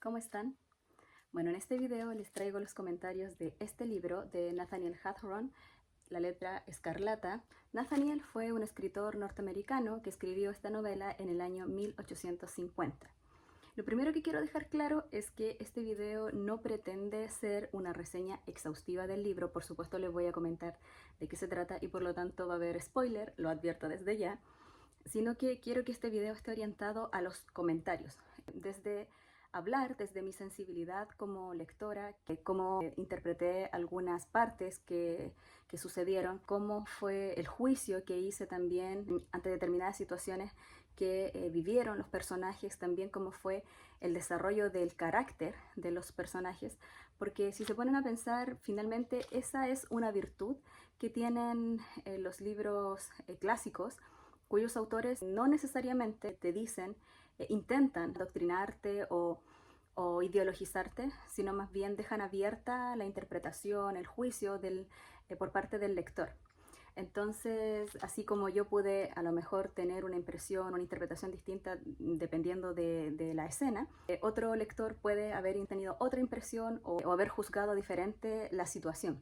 ¿cómo están? Bueno, en este video les traigo los comentarios de este libro de Nathaniel Hawthorne, La letra escarlata. Nathaniel fue un escritor norteamericano que escribió esta novela en el año 1850. Lo primero que quiero dejar claro es que este video no pretende ser una reseña exhaustiva del libro. Por supuesto les voy a comentar de qué se trata y por lo tanto va a haber spoiler, lo advierto desde ya, sino que quiero que este video esté orientado a los comentarios, desde hablar desde mi sensibilidad como lectora, cómo interpreté algunas partes que sucedieron, cómo fue el juicio que hice también ante determinadas situaciones que vivieron los personajes, también cómo fue el desarrollo del carácter de los personajes, porque si se ponen a pensar, finalmente esa es una virtud que tienen los libros clásicos, cuyos autores no necesariamente te dicen, intentan adoctrinarte o ideologizarte, sino más bien dejan abierta la interpretación, el juicio por parte del lector. Entonces, así como yo pude a lo mejor tener una impresión, una interpretación distinta dependiendo de la escena, otro lector puede haber tenido otra impresión o haber juzgado diferente la situación.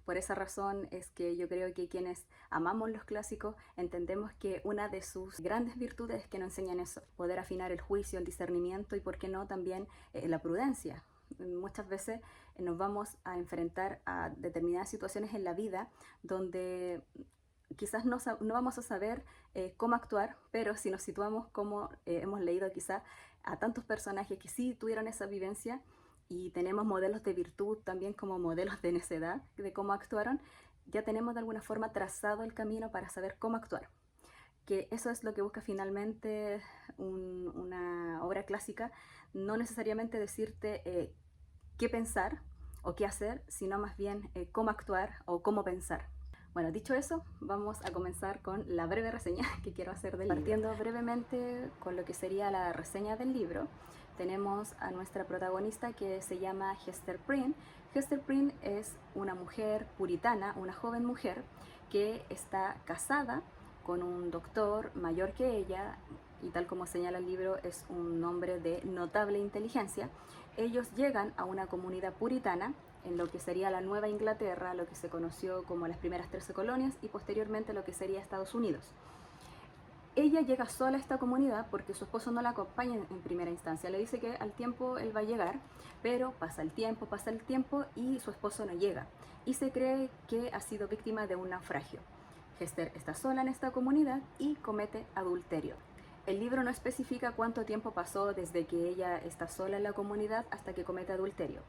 Por esa razón es que yo creo que quienes amamos los clásicos entendemos que una de sus grandes virtudes es que nos enseñan eso, poder afinar el juicio, el discernimiento y, por qué no, también la prudencia. Muchas veces nos vamos a enfrentar a determinadas situaciones en la vida donde quizás no vamos a saber cómo actuar, pero si nos situamos como hemos leído quizás a tantos personajes que sí tuvieron esa vivencia, y tenemos modelos de virtud también como modelos de necedad, de cómo actuaron, ya tenemos de alguna forma trazado el camino para saber cómo actuar. Que eso es lo que busca finalmente una obra clásica, no necesariamente decirte qué pensar o qué hacer, sino más bien cómo actuar o cómo pensar. Bueno, dicho eso, vamos a comenzar con la breve reseña que quiero hacer del libro. Partiendo brevemente con lo que sería la reseña del libro, tenemos a nuestra protagonista que se llama Hester Prynne. Hester Prynne es una mujer puritana, una joven mujer que está casada con un doctor mayor que ella, y tal como señala el libro, es un hombre de notable inteligencia. Ellos llegan a una comunidad puritana en lo que sería la Nueva Inglaterra, lo que se conoció como las primeras 13 colonias y posteriormente lo que sería Estados Unidos. Ella llega sola a esta comunidad porque su esposo no la acompaña en primera instancia. Le dice que al tiempo él va a llegar, pero pasa el tiempo y su esposo no llega. Y se cree que ha sido víctima de un naufragio. Hester está sola en esta comunidad y comete adulterio. El libro no especifica cuánto tiempo pasó desde que ella está sola en la comunidad hasta que comete adulterio.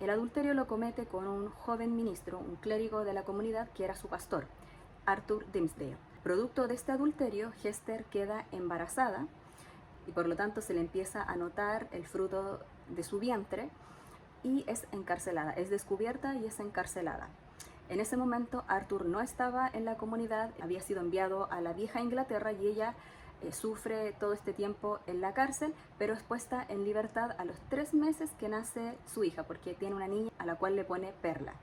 El adulterio lo comete con un joven ministro, un clérigo de la comunidad que era su pastor, Arthur Dimmesdale. Producto de este adulterio, Hester queda embarazada y por lo tanto se le empieza a notar el fruto de su vientre y es encarcelada, es descubierta y es encarcelada. En ese momento Arthur no estaba en la comunidad, había sido enviado a la vieja Inglaterra y ella sufre todo este tiempo en la cárcel, pero es puesta en libertad a los 3 meses que nace su hija, porque tiene una niña a la cual le pone Perla.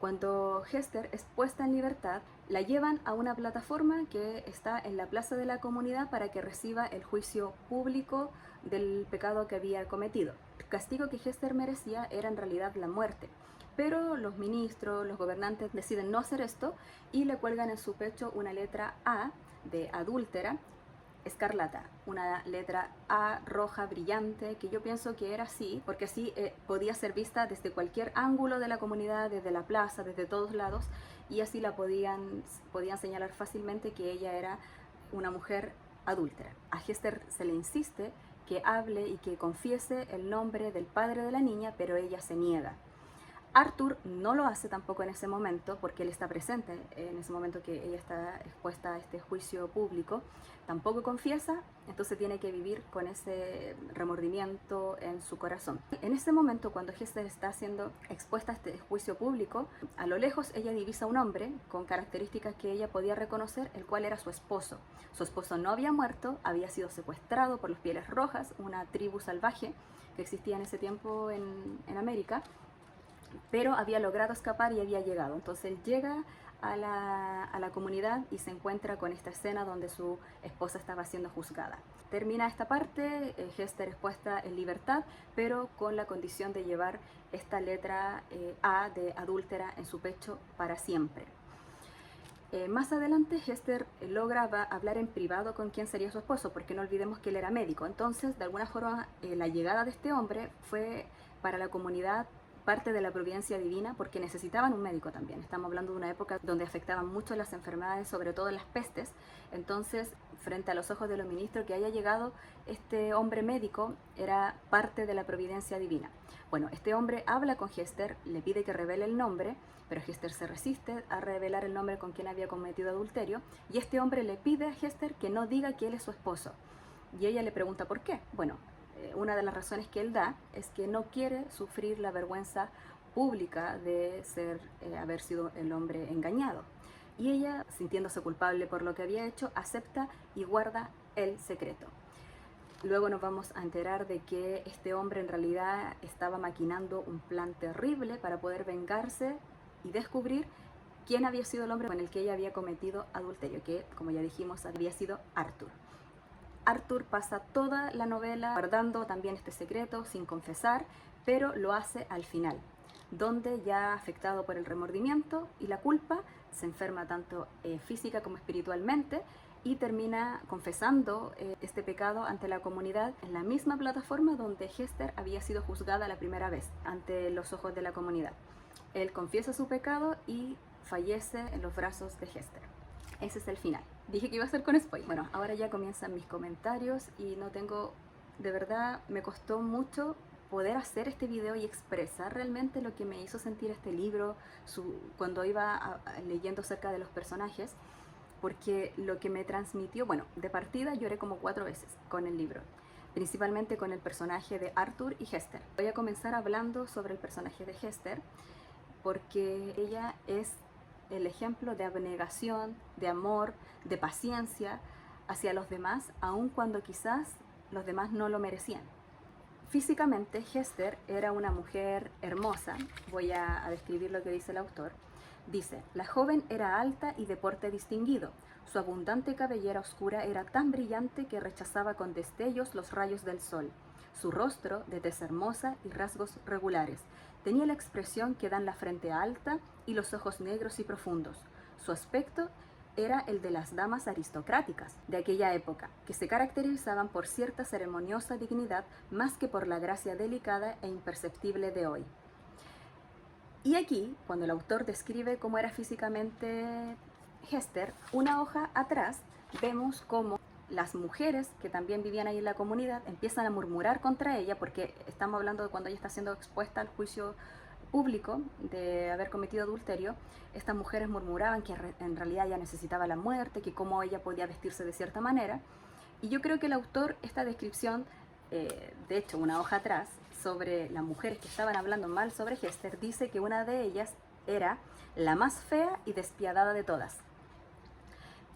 Cuando Hester es puesta en libertad, la llevan a una plataforma que está en la plaza de la comunidad para que reciba el juicio público del pecado que había cometido. El castigo que Hester merecía era en realidad la muerte, pero los ministros, los gobernantes deciden no hacer esto y le cuelgan en su pecho una letra A de adúltera, escarlata, una letra A roja brillante, que yo pienso que era así, porque así podía ser vista desde cualquier ángulo de la comunidad, desde la plaza, desde todos lados, y así la podían señalar fácilmente que ella era una mujer adúltera. A Hester se le insiste que hable y que confiese el nombre del padre de la niña, pero ella se niega. Arthur no lo hace tampoco en ese momento, porque él está presente en ese momento que ella está expuesta a este juicio público. Tampoco confiesa, entonces tiene que vivir con ese remordimiento en su corazón. En ese momento, cuando Hester está siendo expuesta a este juicio público, a lo lejos ella divisa un hombre con características que ella podía reconocer, el cual era su esposo. Su esposo no había muerto, había sido secuestrado por los Pieles Rojas, una tribu salvaje que existía en ese tiempo en América, pero había logrado escapar y había llegado. Entonces él llega a la comunidad y se encuentra con esta escena donde su esposa estaba siendo juzgada. Termina esta parte, Hester es puesta en libertad, pero con la condición de llevar esta letra A de adúltera en su pecho para siempre. Más adelante Hester logra hablar en privado con quién sería su esposo, porque no olvidemos que él era médico. Entonces, de alguna forma, la llegada de este hombre fue para la comunidad parte de la providencia divina, porque necesitaban un médico también. Estamos hablando de una época donde afectaban mucho las enfermedades, sobre todo las pestes. Entonces, frente a los ojos de los ministros, que haya llegado este hombre médico era parte de la providencia divina. Bueno, este hombre habla con Hester, le pide que revele el nombre, pero Hester se resiste a revelar el nombre con quien había cometido adulterio, y este hombre le pide a Hester que no diga que él es su esposo. Y ella le pregunta por qué. Bueno, una de las razones que él da es que no quiere sufrir la vergüenza pública de haber sido el hombre engañado. Y ella, sintiéndose culpable por lo que había hecho, acepta y guarda el secreto. Luego nos vamos a enterar de que este hombre en realidad estaba maquinando un plan terrible para poder vengarse y descubrir quién había sido el hombre con el que ella había cometido adulterio, que, como ya dijimos, había sido Arthur. Arthur pasa toda la novela guardando también este secreto, sin confesar, pero lo hace al final, donde ya afectado por el remordimiento y la culpa, se enferma tanto física como espiritualmente y termina confesando este pecado ante la comunidad en la misma plataforma donde Hester había sido juzgada la primera vez, ante los ojos de la comunidad. Él confiesa su pecado y fallece en los brazos de Hester. Ese es el final. Dije que iba a ser con spoiler. Bueno, ahora ya comienzan mis comentarios y no tengo... De verdad, me costó mucho poder hacer este video y expresar realmente lo que me hizo sentir este libro cuando iba leyendo acerca de los personajes, porque lo que me transmitió... Bueno, de partida lloré como 4 veces con el libro, principalmente con el personaje de Arthur y Hester. Voy a comenzar hablando sobre el personaje de Hester, porque ella es el ejemplo de abnegación, de amor, de paciencia hacia los demás, aun cuando quizás los demás no lo merecían. Físicamente, Hester era una mujer hermosa. Voy a describir lo que dice el autor. Dice: la joven era alta y de porte distinguido. Su abundante cabellera oscura era tan brillante que rechazaba con destellos los rayos del sol. Su rostro, de tez hermosa y rasgos regulares, tenía la expresión que dan la frente alta y los ojos negros y profundos. Su aspecto era el de las damas aristocráticas de aquella época, que se caracterizaban por cierta ceremoniosa dignidad más que por la gracia delicada e imperceptible de hoy. Y aquí, cuando el autor describe cómo era físicamente Hester, una hoja atrás vemos cómo las mujeres que también vivían ahí en la comunidad empiezan a murmurar contra ella, porque estamos hablando de cuando ella está siendo expuesta al juicio público de haber cometido adulterio. Estas mujeres murmuraban que en realidad ella necesitaba la muerte, que cómo ella podía vestirse de cierta manera. Y yo creo que el autor, esta descripción, de hecho una hoja atrás, sobre las mujeres que estaban hablando mal sobre Hester, dice que una de ellas era la más fea y despiadada de todas.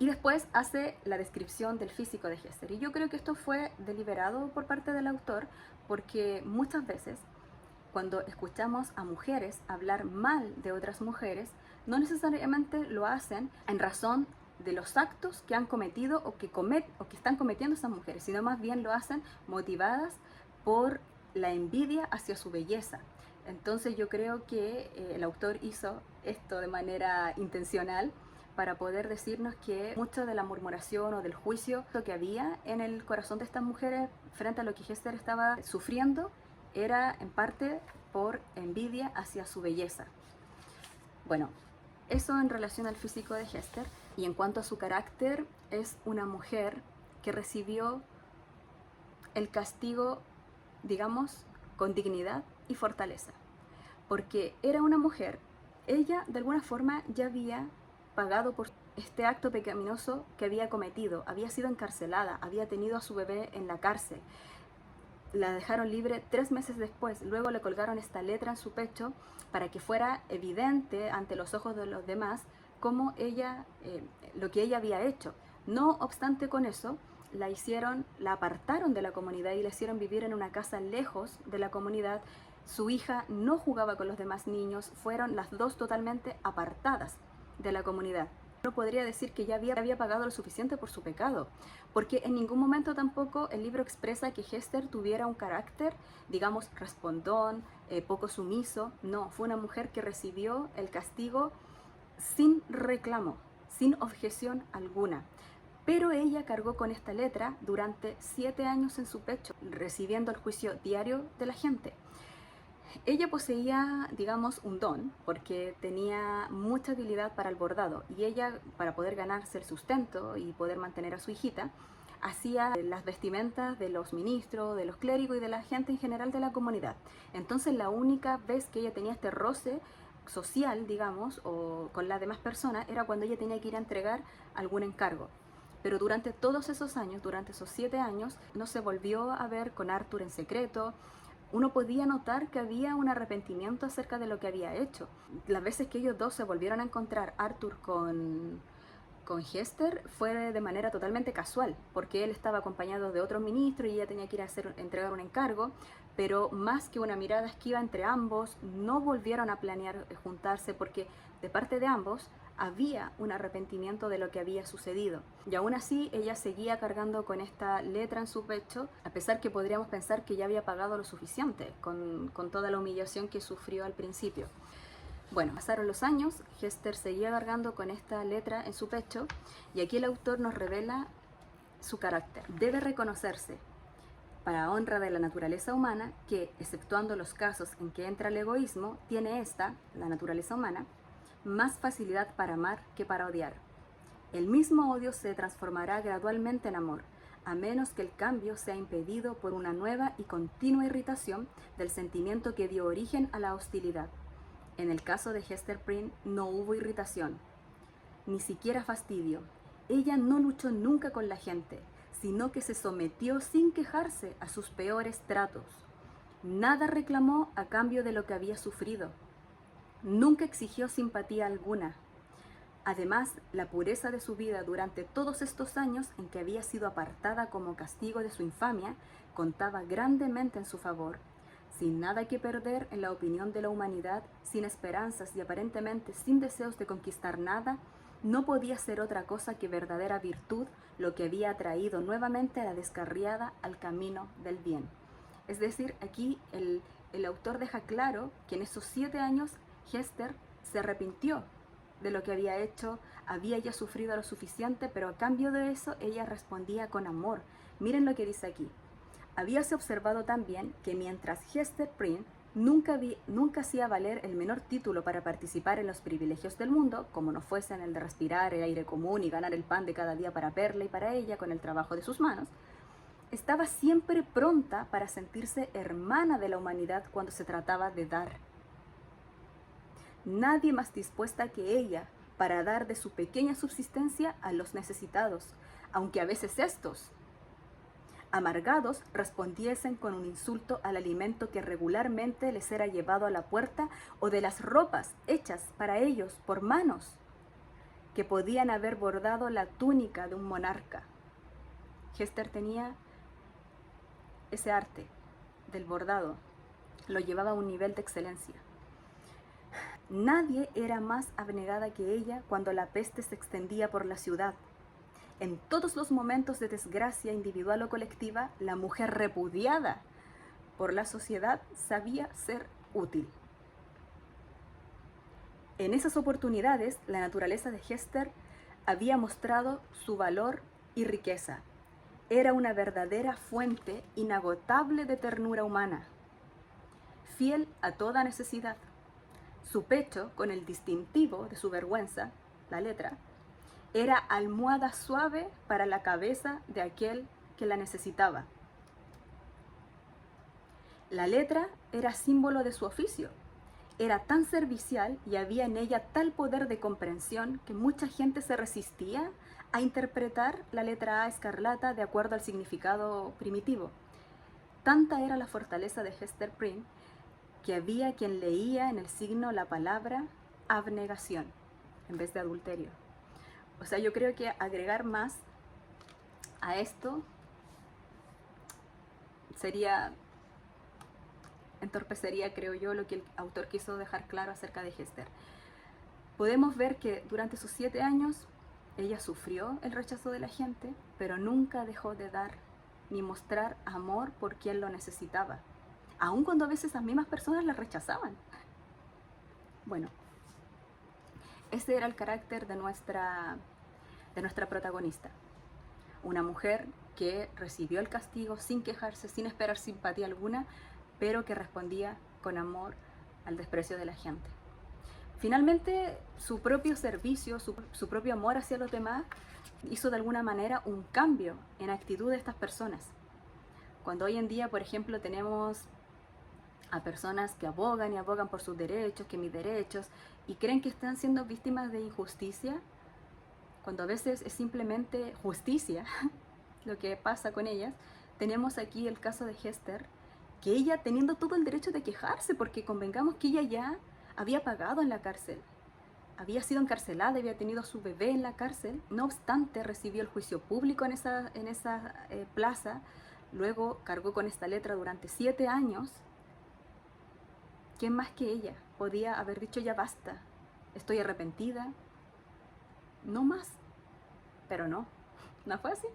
Y después hace la descripción del físico de Hester. Y yo creo que esto fue deliberado por parte del autor, porque muchas veces cuando escuchamos a mujeres hablar mal de otras mujeres, no necesariamente lo hacen en razón de los actos que han cometido o que están cometiendo esas mujeres, sino más bien lo hacen motivadas por la envidia hacia su belleza. Entonces yo creo que el autor hizo esto de manera intencional, para poder decirnos que mucho de la murmuración o del juicio que había en el corazón de estas mujeres frente a lo que Hester estaba sufriendo era en parte por envidia hacia su belleza. Bueno, eso en relación al físico de Hester. Y en cuanto a su carácter, es una mujer que recibió el castigo, digamos, con dignidad y fortaleza, porque era una mujer, ella de alguna forma ya había pagado por este acto pecaminoso que había cometido, había sido encarcelada, había tenido a su bebé en la cárcel, la dejaron libre 3 meses después, luego le colgaron esta letra en su pecho para que fuera evidente ante los ojos de los demás cómo ella, lo que ella había hecho. No obstante con eso, la apartaron de la comunidad y la hicieron vivir en una casa lejos de la comunidad. Su hija no jugaba con los demás niños, fueron las dos totalmente apartadas. de la comunidad. Uno podría decir que ya había pagado lo suficiente por su pecado, porque en ningún momento tampoco el libro expresa que Hester tuviera un carácter, digamos, respondón, poco sumiso. No, fue una mujer que recibió el castigo sin reclamo, sin objeción alguna. Pero ella cargó con esta letra durante 7 años en su pecho, recibiendo el juicio diario de la gente. Ella poseía, digamos, un don, porque tenía mucha habilidad para el bordado, y ella, para poder ganarse el sustento y poder mantener a su hijita, hacía las vestimentas de los ministros, de los clérigos y de la gente en general de la comunidad. Entonces la única vez que ella tenía este roce social, digamos, o con las demás personas, era cuando ella tenía que ir a entregar algún encargo. Pero durante todos esos años, durante esos 7 años, no se volvió a ver con Arthur en secreto. Uno podía notar que había un arrepentimiento acerca de lo que había hecho. Las veces que ellos dos se volvieron a encontrar, Arthur con Hester, fue de manera totalmente casual, porque él estaba acompañado de otro ministro y ella tenía que ir a entregar un encargo, pero más que una mirada esquiva entre ambos, no volvieron a planear juntarse, porque de parte de ambos había un arrepentimiento de lo que había sucedido. Y aún así ella seguía cargando con esta letra en su pecho, a pesar que podríamos pensar que ya había pagado lo suficiente con toda la humillación que sufrió al principio. Bueno, pasaron los años, Hester seguía cargando con esta letra en su pecho, y aquí el autor nos revela su carácter. Debe reconocerse, para honra de la naturaleza humana, que, exceptuando los casos en que entra el egoísmo, tiene esta, la naturaleza humana, más facilidad para amar que para odiar. El mismo odio se transformará gradualmente en amor, a menos que el cambio sea impedido por una nueva y continua irritación del sentimiento que dio origen a la hostilidad. En el caso de Hester Prynne no hubo irritación, ni siquiera fastidio. Ella no luchó nunca con la gente, sino que se sometió sin quejarse a sus peores tratos. Nada reclamó a cambio de lo que había sufrido. Nunca exigió simpatía alguna. Además, la pureza de su vida durante todos estos años en que había sido apartada como castigo de su infamia contaba grandemente en su favor. Sin nada que perder en la opinión de la humanidad, sin esperanzas y aparentemente sin deseos de conquistar nada, no podía ser otra cosa que verdadera virtud lo que había atraído nuevamente a la descarriada al camino del bien. Es decir, aquí el autor deja claro que en esos 7 años Hester se arrepintió de lo que había hecho, había ya sufrido lo suficiente, pero a cambio de eso ella respondía con amor. Miren lo que dice aquí. Habíase observado también que mientras Hester Prynne nunca hacía valer el menor título para participar en los privilegios del mundo, como no fuesen el de respirar el aire común y ganar el pan de cada día para Perla y para ella con el trabajo de sus manos, estaba siempre pronta para sentirse hermana de la humanidad cuando se trataba de dar. Nadie más dispuesta que ella para dar de su pequeña subsistencia a los necesitados, aunque a veces estos, amargados, respondiesen con un insulto al alimento que regularmente les era llevado a la puerta, o de las ropas hechas para ellos por manos que podían haber bordado la túnica de un monarca. Hester tenía ese arte del bordado, lo llevaba a un nivel de excelencia. Nadie era más abnegada que ella cuando la peste se extendía por la ciudad. En todos los momentos de desgracia individual o colectiva, la mujer repudiada por la sociedad sabía ser útil. En esas oportunidades, la naturaleza de Hester había mostrado su valor y riqueza. Era una verdadera fuente inagotable de ternura humana, fiel a toda necesidad. Su pecho, con el distintivo de su vergüenza, la letra, era almohada suave para la cabeza de aquel que la necesitaba. La letra era símbolo de su oficio. Era tan servicial y había en ella tal poder de comprensión que mucha gente se resistía a interpretar la letra A escarlata de acuerdo al significado primitivo. Tanta era la fortaleza de Hester Prynne que había quien leía en el signo la palabra abnegación en vez de adulterio. O sea, yo creo que agregar más a esto entorpecería, creo yo, lo que el autor quiso dejar claro acerca de Hester. Podemos ver que durante sus 7 años ella sufrió el rechazo de la gente, pero nunca dejó de dar ni mostrar amor por quien lo necesitaba, aun cuando a veces las mismas personas la rechazaban. Bueno, ese era el carácter de nuestra protagonista. Una mujer que recibió el castigo sin quejarse, sin esperar simpatía alguna, pero que respondía con amor al desprecio de la gente. Finalmente, su propio servicio, su propio amor hacia los demás, hizo de alguna manera un cambio en actitud de estas personas. Cuando hoy en día, por ejemplo, tenemos a personas que abogan y abogan por sus derechos, que mis derechos, y creen que están siendo víctimas de injusticia, cuando a veces es simplemente justicia lo que pasa con ellas. Tenemos aquí el caso de Hester, que ella teniendo todo el derecho de quejarse, porque convengamos que ella ya había pagado en la cárcel, había sido encarcelada, había tenido a su bebé en la cárcel, no obstante recibió el juicio público en esa plaza, luego cargó con esta letra durante 7 años. ¿Quién más que ella podía haber dicho ya basta, estoy arrepentida, no más? Pero no fue así.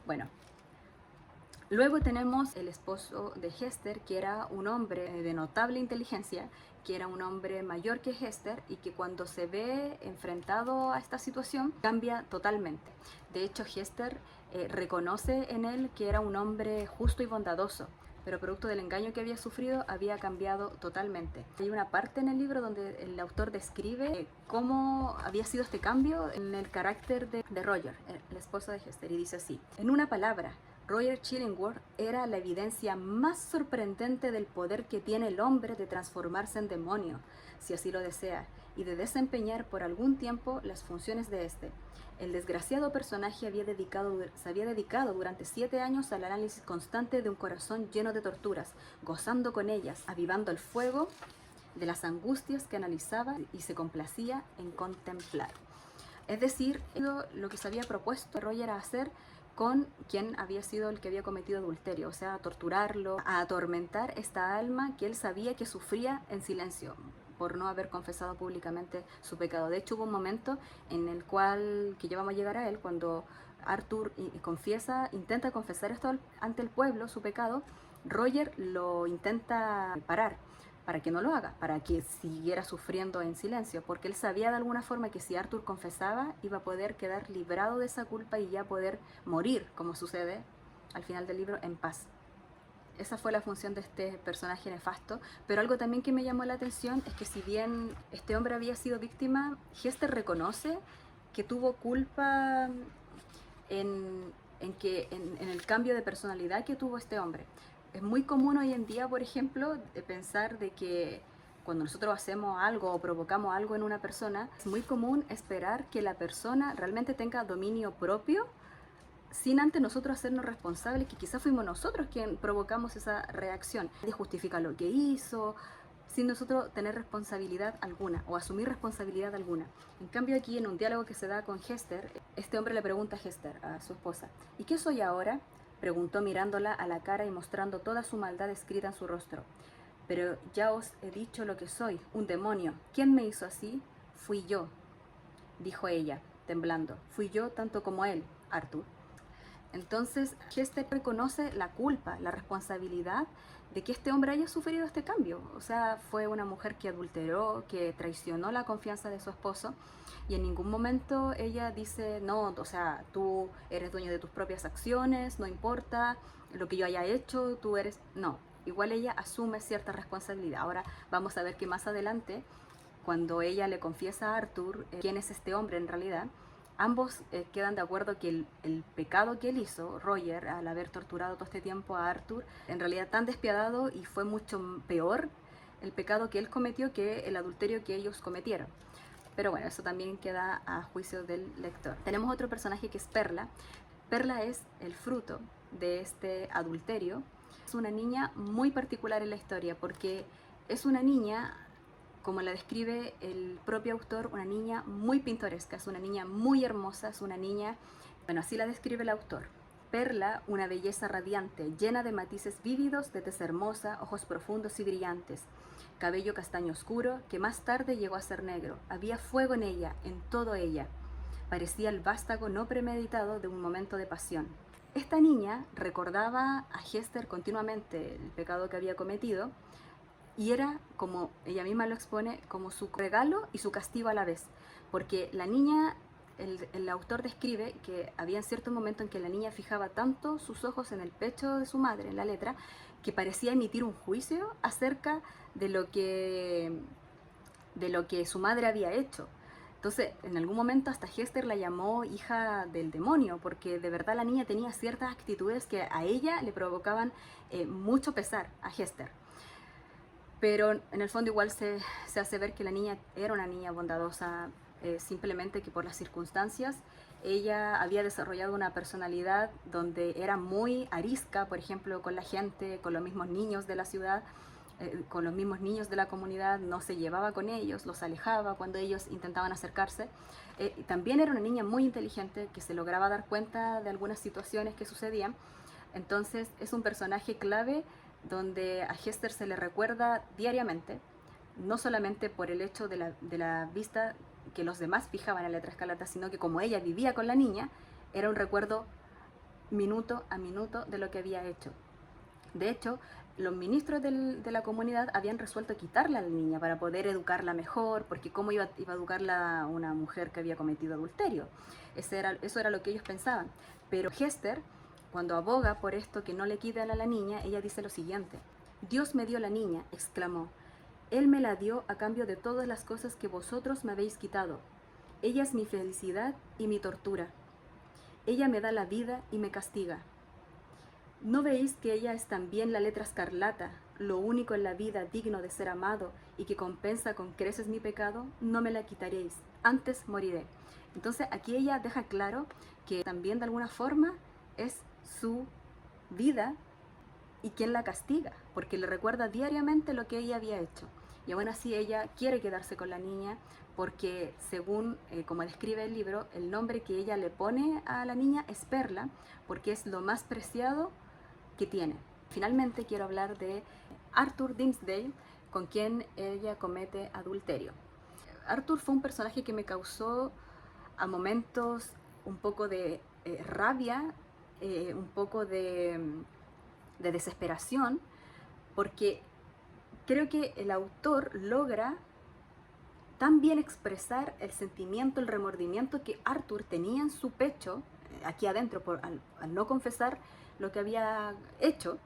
Bueno, luego tenemos el esposo de Hester, que era un hombre de notable inteligencia, que era un hombre mayor que Hester y que cuando se ve enfrentado a esta situación cambia totalmente. De hecho, Hester reconoce en él que era un hombre justo y bondadoso, pero producto del engaño que había sufrido había cambiado totalmente. Hay una parte en el libro donde el autor describe cómo había sido este cambio en el carácter de Roger, el esposo de Hester, y dice así: en una palabra, Roger Chillingworth era la evidencia más sorprendente del poder que tiene el hombre de transformarse en demonio, si así lo desea, y de desempeñar por algún tiempo las funciones de este. El desgraciado personaje se había dedicado durante 7 años al análisis constante de un corazón lleno de torturas, gozando con ellas, avivando el fuego de las angustias que analizaba y se complacía en contemplar. Es decir, lo que se había propuesto Roger a hacer con quien había sido el que había cometido adulterio, o sea, a torturarlo, a atormentar esta alma que él sabía que sufría en silencio por no haber confesado públicamente su pecado. De hecho, hubo un momento en el cual, que ya vamos a llegar a él, cuando Arthur intenta confesar esto ante el pueblo, su pecado, Roger lo intenta parar para que no lo haga, para que siguiera sufriendo en silencio, porque él sabía de alguna forma que si Arthur confesaba iba a poder quedar librado de esa culpa y ya poder morir, como sucede al final del libro, en paz. Esa fue la función de este personaje nefasto, pero algo también que me llamó la atención es que si bien este hombre había sido víctima, Hester reconoce que tuvo culpa en el cambio de personalidad que tuvo este hombre. Es muy común hoy en día, por ejemplo, de pensar de que cuando nosotros hacemos algo o provocamos algo en una persona, es muy común esperar que la persona realmente tenga dominio propio sin antes nosotros hacernos responsables, que quizás fuimos nosotros quien provocamos esa reacción. Nadie justifica lo que hizo, sin nosotros tener responsabilidad alguna o asumir responsabilidad alguna. En cambio aquí, en un diálogo que se da con Hester, este hombre le pregunta a Hester, a su esposa: ¿y qué soy ahora?, preguntó mirándola a la cara y mostrando toda su maldad escrita en su rostro. Pero ya os he dicho lo que soy, un demonio. ¿Quién me hizo así? Fui yo, dijo ella, temblando. Fui yo tanto como él, Arthur. Entonces, Hester reconoce la culpa, la responsabilidad de que este hombre haya sufrido este cambio. O sea, fue una mujer que adulteró, que traicionó la confianza de su esposo, y en ningún momento ella dice: no, o sea, tú eres dueño de tus propias acciones, no importa lo que yo haya hecho, tú eres... No, igual ella asume cierta responsabilidad. Ahora vamos a ver que más adelante, cuando ella le confiesa a Arthur quién es este hombre en realidad, ambos quedan de acuerdo que el pecado que él hizo, Roger, al haber torturado todo este tiempo a Arthur, en realidad tan despiadado, y fue mucho peor el pecado que él cometió que el adulterio que ellos cometieron. Pero bueno, eso también queda a juicio del lector. Tenemos otro personaje que es Perla. Perla es el fruto de este adulterio. Es una niña muy particular en la historia porque es una niña, como la describe el propio autor, una niña muy pintoresca, es una niña muy hermosa, es una niña, bueno, así la describe el autor. perla, una belleza radiante, llena de matices vívidos, de tez hermosa, ojos profundos y brillantes, cabello castaño oscuro, que más tarde llegó a ser negro. Había fuego en ella, en todo ella. Parecía el vástago no premeditado de un momento de pasión. Esta niña recordaba a Hester continuamente el pecado que había cometido, y era, como ella misma lo expone, como su regalo y su castigo a la vez, porque la niña, el autor describe que había cierto momento en que la niña fijaba tanto sus ojos en el pecho de su madre, en la letra, que parecía emitir un juicio acerca de lo que su madre había hecho. Entonces, en algún momento hasta Hester la llamó hija del demonio, porque de verdad la niña tenía ciertas actitudes que a ella le provocaban mucho pesar, a Hester. Pero en el fondo igual se hace ver que la niña era una niña bondadosa, simplemente que por las circunstancias ella había desarrollado una personalidad donde era muy arisca, por ejemplo, con la gente, con los mismos niños de la ciudad, con los mismos niños de la comunidad, no se llevaba con ellos, los alejaba cuando ellos intentaban acercarse. También era una niña muy inteligente que se lograba dar cuenta de algunas situaciones que sucedían. Entonces es un personaje clave donde a Hester se le recuerda diariamente, no solamente por el hecho de la vista que los demás fijaban en la letra escarlata, sino que como ella vivía con la niña, era un recuerdo minuto a minuto de lo que había hecho. De hecho, los ministros de la comunidad habían resuelto quitarla a la niña para poder educarla mejor, porque cómo iba a educarla una mujer que había cometido adulterio. Eso era lo que ellos pensaban. Pero Hester, cuando aboga por esto, que no le quiten a la niña, ella dice lo siguiente: Dios me dio la niña, exclamó. Él me la dio a cambio de todas las cosas que vosotros me habéis quitado. Ella es mi felicidad y mi tortura. Ella me da la vida y me castiga. ¿No veis que ella es también la letra escarlata, lo único en la vida digno de ser amado y que compensa con creces mi pecado? No me la quitaréis, antes moriré. Entonces aquí ella deja claro que también de alguna forma es su vida y quien la castiga, porque le recuerda diariamente lo que ella había hecho. Y aún así ella quiere quedarse con la niña porque, según como describe el libro, el nombre que ella le pone a la niña es Perla, porque es lo más preciado que tiene. Finalmente quiero hablar de Arthur Dimmesdale, con quien ella comete adulterio. Arthur fue un personaje que me causó a momentos un poco de rabia, un poco de desesperación, porque creo que el autor logra tan bien expresar el sentimiento, el remordimiento que Arthur tenía en su pecho, aquí adentro, al no confesar lo que había hecho,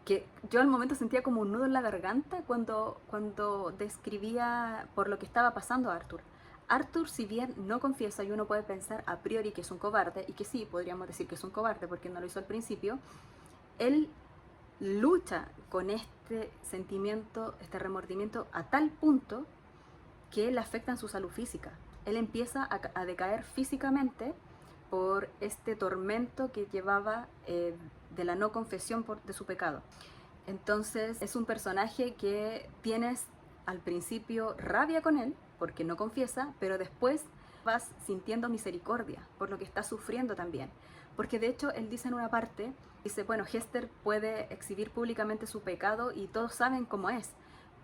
que yo al momento sentía como un nudo en la garganta cuando describía por lo que estaba pasando a Arthur. Arthur, si bien no confiesa, y uno puede pensar a priori que es un cobarde, y que sí, podríamos decir que es un cobarde porque no lo hizo al principio, él lucha con este sentimiento, este remordimiento, a tal punto que le afecta en su salud física. Él empieza a decaer físicamente por este tormento que llevaba de la no confesión de su pecado. Entonces es un personaje que tienes al principio rabia con él porque no confiesa, pero después vas sintiendo misericordia por lo que está sufriendo también. Porque de hecho él dice en una parte, dice, bueno, Hester puede exhibir públicamente su pecado y todos saben cómo es,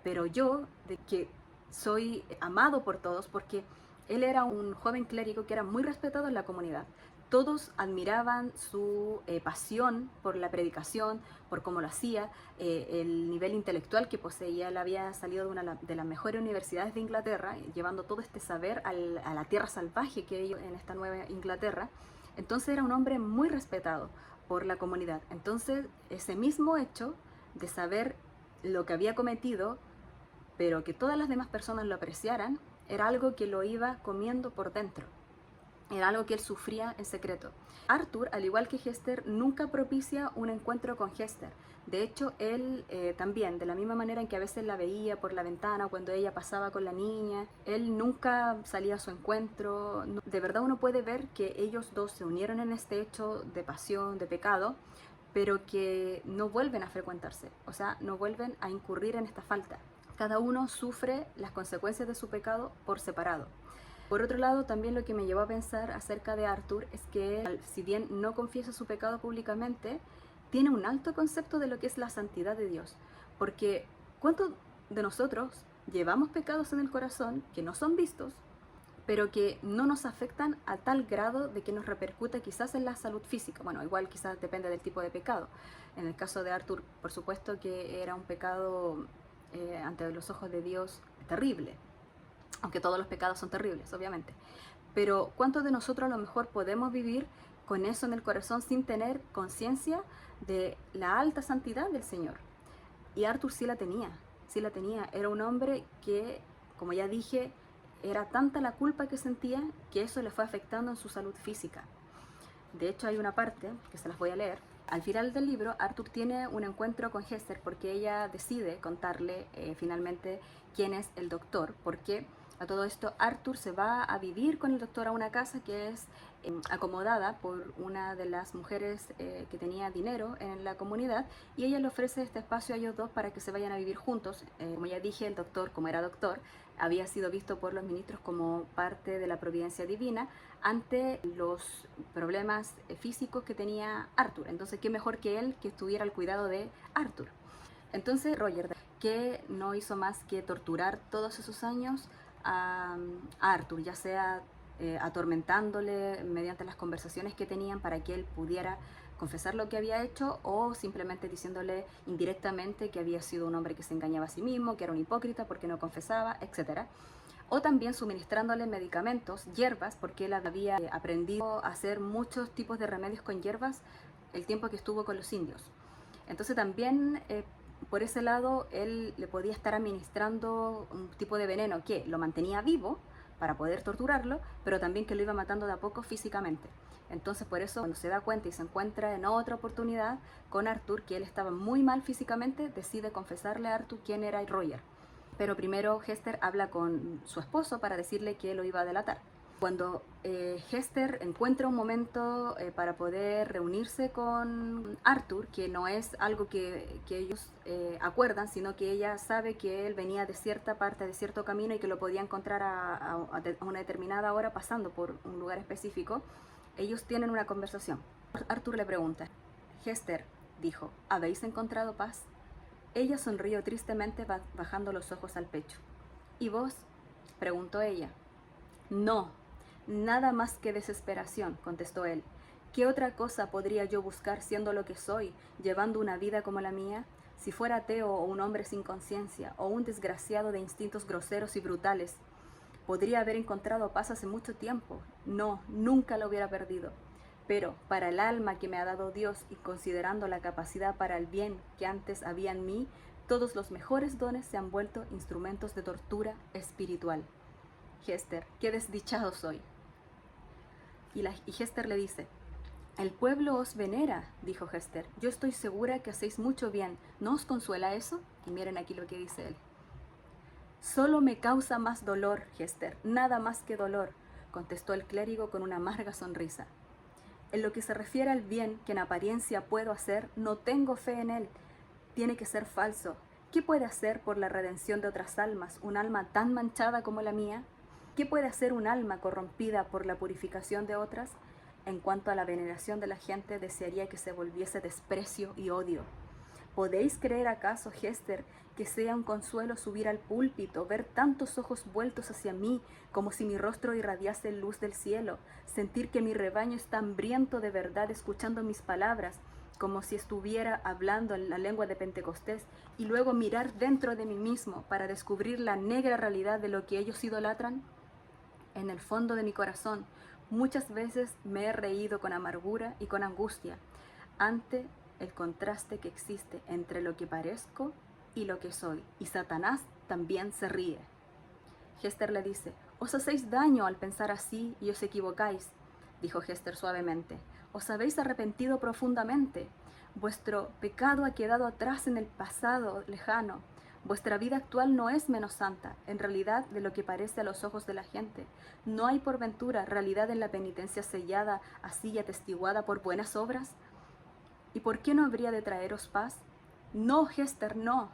pero yo, de que soy amado por todos, porque él era un joven clérigo que era muy respetado en la comunidad. Todos admiraban su pasión por la predicación, por cómo lo hacía, el nivel intelectual que poseía. Él había salido de una de las mejores universidades de Inglaterra, llevando todo este saber a la tierra salvaje que hay en esta nueva Inglaterra. Entonces era un hombre muy respetado por la comunidad. Entonces ese mismo hecho de saber lo que había cometido, pero que todas las demás personas lo apreciaran, era algo que lo iba comiendo por dentro. Era algo que él sufría en secreto. Arthur, al igual que Hester, nunca propicia un encuentro con Hester. De hecho, él también, de la misma manera en que a veces la veía por la ventana cuando ella pasaba con la niña, él nunca salía a su encuentro. De verdad uno puede ver que ellos dos se unieron en este hecho de pasión, de pecado, pero que no vuelven a frecuentarse, o sea, no vuelven a incurrir en esta falta. Cada uno sufre las consecuencias de su pecado por separado. Por otro lado, también lo que me llevó a pensar acerca de Arthur es que él, si bien no confiesa su pecado públicamente, tiene un alto concepto de lo que es la santidad de Dios. Porque ¿cuántos de nosotros llevamos pecados en el corazón que no son vistos, pero que no nos afectan a tal grado de que nos repercute quizás en la salud física? Bueno, igual quizás depende del tipo de pecado. En el caso de Arthur, por supuesto que era un pecado ante los ojos de Dios terrible, aunque todos los pecados son terribles, obviamente. Pero ¿cuántos de nosotros a lo mejor podemos vivir con eso en el corazón sin tener conciencia de la alta santidad del Señor? Y Arthur sí la tenía, sí la tenía. Era un hombre que, como ya dije, era tanta la culpa que sentía que eso le fue afectando en su salud física. De hecho, hay una parte que se las voy a leer. Al final del libro, Arthur tiene un encuentro con Hester porque ella decide contarle finalmente quién es el doctor, porque a todo esto Arthur se va a vivir con el doctor a una casa que es acomodada por una de las mujeres que tenía dinero en la comunidad, y ella le ofrece este espacio a ellos dos para que se vayan a vivir juntos. Como ya dije, el doctor, como era doctor, había sido visto por los ministros como parte de la providencia divina ante los problemas físicos que tenía Arthur. Entonces, qué mejor que él que estuviera al cuidado de Arthur. Entonces, Roger, que no hizo más que torturar todos esos años a Arthur, ya sea atormentándole mediante las conversaciones que tenían para que él pudiera confesar lo que había hecho, o simplemente diciéndole indirectamente que había sido un hombre que se engañaba a sí mismo, que era un hipócrita porque no confesaba, etc. O también suministrándole medicamentos, hierbas, porque él había aprendido a hacer muchos tipos de remedios con hierbas el tiempo que estuvo con los indios. Entonces también por ese lado él le podía estar administrando un tipo de veneno que lo mantenía vivo para poder torturarlo, pero también que lo iba matando de a poco físicamente. Entonces por eso, cuando se da cuenta y se encuentra en otra oportunidad con Arthur, que él estaba muy mal físicamente, decide confesarle a Arthur quién era Roger. Pero primero Hester habla con su esposo para decirle que lo iba a delatar. Cuando Hester encuentra un momento para poder reunirse con Arthur, que no es algo que ellos acuerdan, sino que ella sabe que él venía de cierta parte, de cierto camino, y que lo podía encontrar a una determinada hora pasando por un lugar específico, ellos tienen una conversación. Arthur le pregunta, Hester, dijo, ¿habéis encontrado paz? Ella sonrió tristemente bajando los ojos al pecho. ¿Y vos? Preguntó ella. No, nada más que desesperación, contestó él. ¿Qué otra cosa podría yo buscar siendo lo que soy, llevando una vida como la mía? Si fuera ateo o un hombre sin conciencia, o un desgraciado de instintos groseros y brutales, podría haber encontrado paz hace mucho tiempo. No, nunca lo hubiera perdido. Pero para el alma que me ha dado Dios, y considerando la capacidad para el bien que antes había en mí, todos los mejores dones se han vuelto instrumentos de tortura espiritual. Hester, qué desdichado soy. Y Hester le dice, el pueblo os venera, dijo Hester. Yo estoy segura que hacéis mucho bien. ¿No os consuela eso? Y miren aquí lo que dice él. Solo me causa más dolor, Hester, nada más que dolor, contestó el clérigo con una amarga sonrisa. En lo que se refiere al bien que en apariencia puedo hacer, no tengo fe en él. Tiene que ser falso. ¿Qué puede hacer por la redención de otras almas un alma tan manchada como la mía? ¿Qué puede hacer un alma corrompida por la purificación de otras? En cuanto a la veneración de la gente, desearía que se volviese desprecio y odio. ¿Podéis creer acaso, Hester, que sea un consuelo subir al púlpito, ver tantos ojos vueltos hacia mí, como si mi rostro irradiase luz del cielo, sentir que mi rebaño está hambriento de verdad escuchando mis palabras, como si estuviera hablando en la lengua de Pentecostés, y luego mirar dentro de mí mismo para descubrir la negra realidad de lo que ellos idolatran? En el fondo de mi corazón, muchas veces me he reído con amargura y con angustia ante el contraste que existe entre lo que parezco y lo que soy, y Satanás también se ríe. Hester le dice, os hacéis daño al pensar así y os equivocáis, dijo Hester suavemente. Os habéis arrepentido profundamente. Vuestro pecado ha quedado atrás en el pasado lejano. Vuestra vida actual no es menos santa, en realidad, de lo que parece a los ojos de la gente. ¿No hay por ventura realidad en la penitencia sellada, así y atestiguada por buenas obras? ¿Y por qué no habría de traeros paz? No, Hester, no.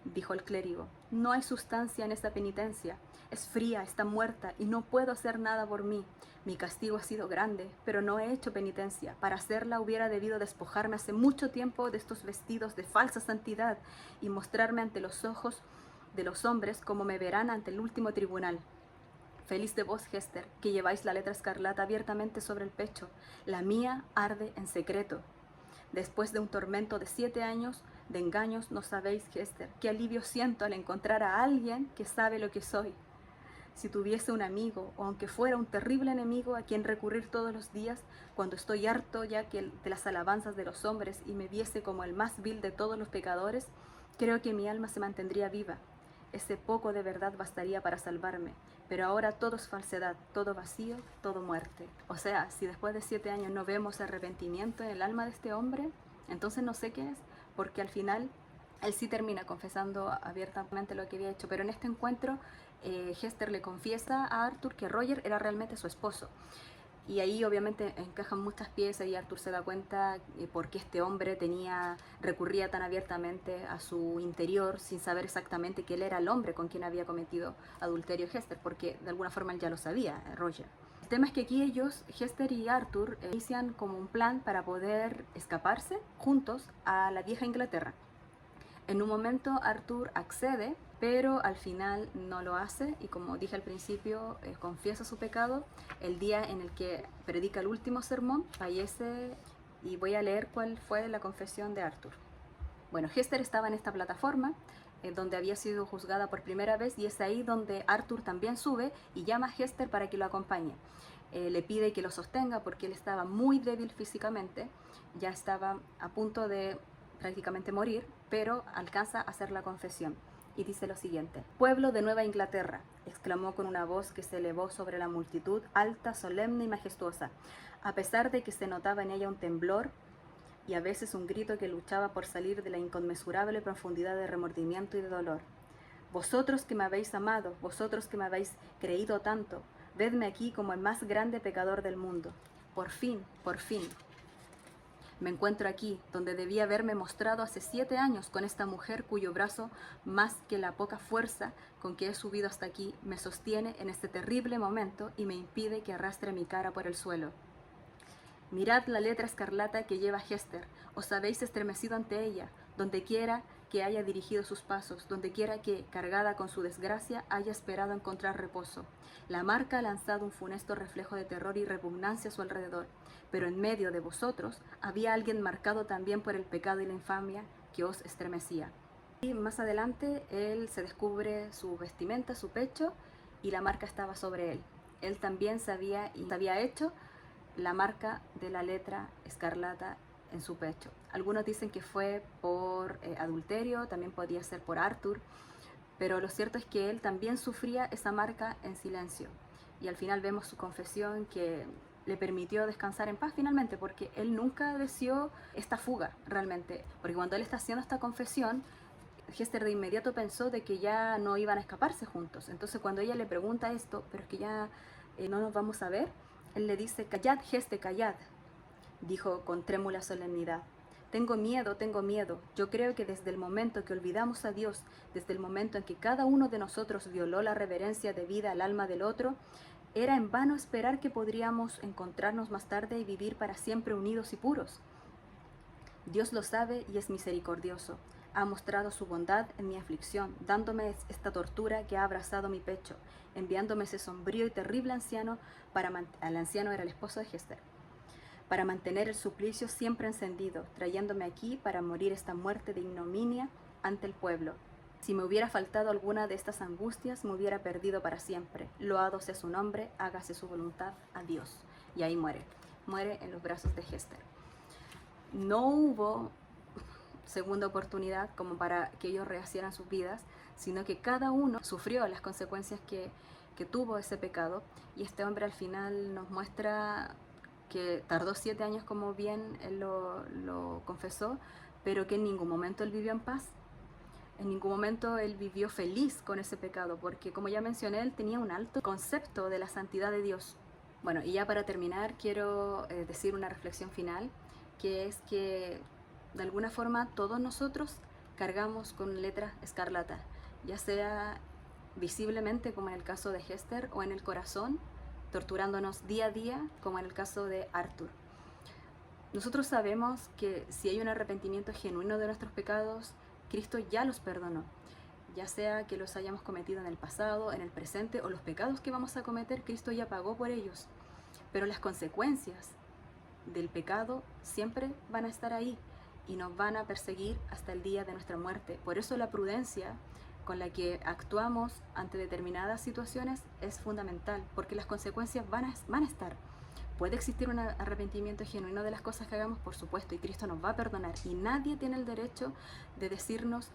dijo el clérigo. No hay sustancia en esa penitencia. Es fría, está muerta y no puedo hacer nada por mí. Mi castigo ha sido grande, pero no he hecho penitencia. Para hacerla hubiera debido despojarme hace mucho tiempo de estos vestidos de falsa santidad y mostrarme ante los ojos de los hombres como me verán ante el último tribunal. Feliz de vos, Hester, que lleváis la letra escarlata abiertamente sobre el pecho. La mía arde en secreto. Después de un tormento de 7 años de engaños, no sabéis, Hester, qué alivio siento al encontrar a alguien que sabe lo que soy. Si tuviese un amigo, o aunque fuera un terrible enemigo a quien recurrir todos los días, cuando estoy harto ya que de las alabanzas de los hombres y me viese como el más vil de todos los pecadores, creo que mi alma se mantendría viva. Ese poco de verdad bastaría para salvarme, pero ahora todo es falsedad, todo vacío, todo muerte. O sea, si después de 7 años no vemos arrepentimiento en el alma de este hombre, entonces no sé qué es, porque al final él sí termina confesando abiertamente lo que había hecho, pero en este encuentro Hester le confiesa a Arthur que Roger era realmente su esposo. Y ahí obviamente encajan muchas piezas y Arthur se da cuenta por qué este hombre recurría tan abiertamente a su interior sin saber exactamente que él era el hombre con quien había cometido adulterio Hester, porque de alguna forma él ya lo sabía, Roger. El tema es que aquí ellos, Hester y Arthur, inician como un plan para poder escaparse juntos a la vieja Inglaterra. En un momento Arthur accede, pero al final no lo hace y, como dije al principio, confiesa su pecado. El día en el que predica el último sermón fallece, y voy a leer cuál fue la confesión de Arthur. Bueno, Hester estaba en esta plataforma donde había sido juzgada por primera vez, y es ahí donde Arthur también sube y llama a Hester para que lo acompañe. Le pide que lo sostenga porque él estaba muy débil físicamente, ya estaba a punto de prácticamente morir, pero alcanza a hacer la confesión. Y dice lo siguiente: «Pueblo de Nueva Inglaterra», exclamó con una voz que se elevó sobre la multitud, alta, solemne y majestuosa, a pesar de que se notaba en ella un temblor y a veces un grito que luchaba por salir de la inconmensurable profundidad de remordimiento y de dolor. «Vosotros que me habéis amado, vosotros que me habéis creído tanto, vedme aquí como el más grande pecador del mundo. Por fin, me encuentro aquí, donde debía haberme mostrado hace 7 años con esta mujer cuyo brazo, más que la poca fuerza con que he subido hasta aquí, me sostiene en este terrible momento y me impide que arrastre mi cara por el suelo. Mirad la letra escarlata que lleva Hester, os habéis estremecido ante ella, donde quiera que haya dirigido sus pasos, donde quiera que, cargada con su desgracia, haya esperado encontrar reposo. La marca ha lanzado un funesto reflejo de terror y repugnancia a su alrededor, pero en medio de vosotros había alguien marcado también por el pecado y la infamia que os estremecía». Y más adelante él se descubre su vestimenta, su pecho, y la marca estaba sobre él. Él también sabía hecho la marca de la letra escarlata en su pecho. Algunos dicen que fue por adulterio, también podría ser por Arthur, pero lo cierto es que él también sufría esa marca en silencio. Y al final vemos su confesión que le permitió descansar en paz finalmente, porque él nunca deseó esta fuga realmente, porque cuando él está haciendo esta confesión, Hester de inmediato pensó de que ya no iban a escaparse juntos. Entonces cuando ella le pregunta esto, pero es que ya no nos vamos a ver, él le dice: «Callad, Hester, callad», dijo con trémula solemnidad. Tengo miedo. Yo creo que desde el momento que olvidamos a Dios, desde el momento en que cada uno de nosotros violó la reverencia debida al alma del otro, era en vano esperar que podríamos encontrarnos más tarde y vivir para siempre unidos y puros. Dios lo sabe y es misericordioso. Ha mostrado su bondad en mi aflicción, dándome esta tortura que ha abrazado mi pecho, enviándome ese sombrío y terrible anciano el anciano era el esposo de Hester, para mantener el suplicio siempre encendido, trayéndome aquí para morir esta muerte de ignominia ante el pueblo. Si me hubiera faltado alguna de estas angustias, me hubiera perdido para siempre. Loado sea su nombre, hágase su voluntad. Adiós». Y ahí muere en los brazos de Hester. No hubo segunda oportunidad como para que ellos rehacieran sus vidas, sino que cada uno sufrió las consecuencias que tuvo ese pecado, y este hombre al final nos muestra que tardó 7 años, como bien él lo confesó, pero que en ningún momento él vivió en paz. En ningún momento él vivió feliz con ese pecado, porque, como ya mencioné, él tenía un alto concepto de la santidad de Dios. Bueno, y ya para terminar quiero decir una reflexión final, que es que de alguna forma todos nosotros cargamos con letra escarlata, ya sea visiblemente como en el caso de Hester o en el corazón, torturándonos día a día como en el caso de Arthur. Nosotros sabemos que si hay un arrepentimiento genuino de nuestros pecados, Cristo ya los perdonó, ya sea que los hayamos cometido en el pasado, en el presente o los pecados que vamos a cometer, Cristo ya pagó por ellos. Pero las consecuencias del pecado siempre van a estar ahí y nos van a perseguir hasta el día de nuestra muerte. Por eso la prudencia con la que actuamos ante determinadas situaciones es fundamental, porque las consecuencias van a estar. ¿Puede existir un arrepentimiento genuino de las cosas que hagamos? Por supuesto, y Cristo nos va a perdonar. Y nadie tiene el derecho de decirnos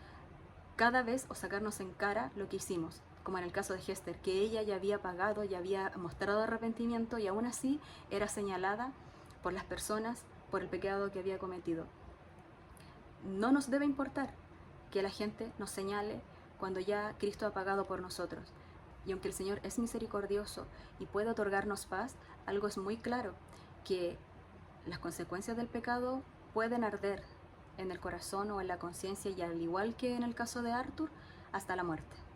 cada vez o sacarnos en cara lo que hicimos, como en el caso de Hester, que ella ya había pagado, ya había mostrado arrepentimiento y aún así era señalada por las personas por el pecado que había cometido. No nos debe importar que la gente nos señale cuando ya Cristo ha pagado por nosotros. Y aunque el Señor es misericordioso y puede otorgarnos paz, algo es muy claro, que las consecuencias del pecado pueden arder en el corazón o en la conciencia y al igual que en el caso de Arthur, hasta la muerte.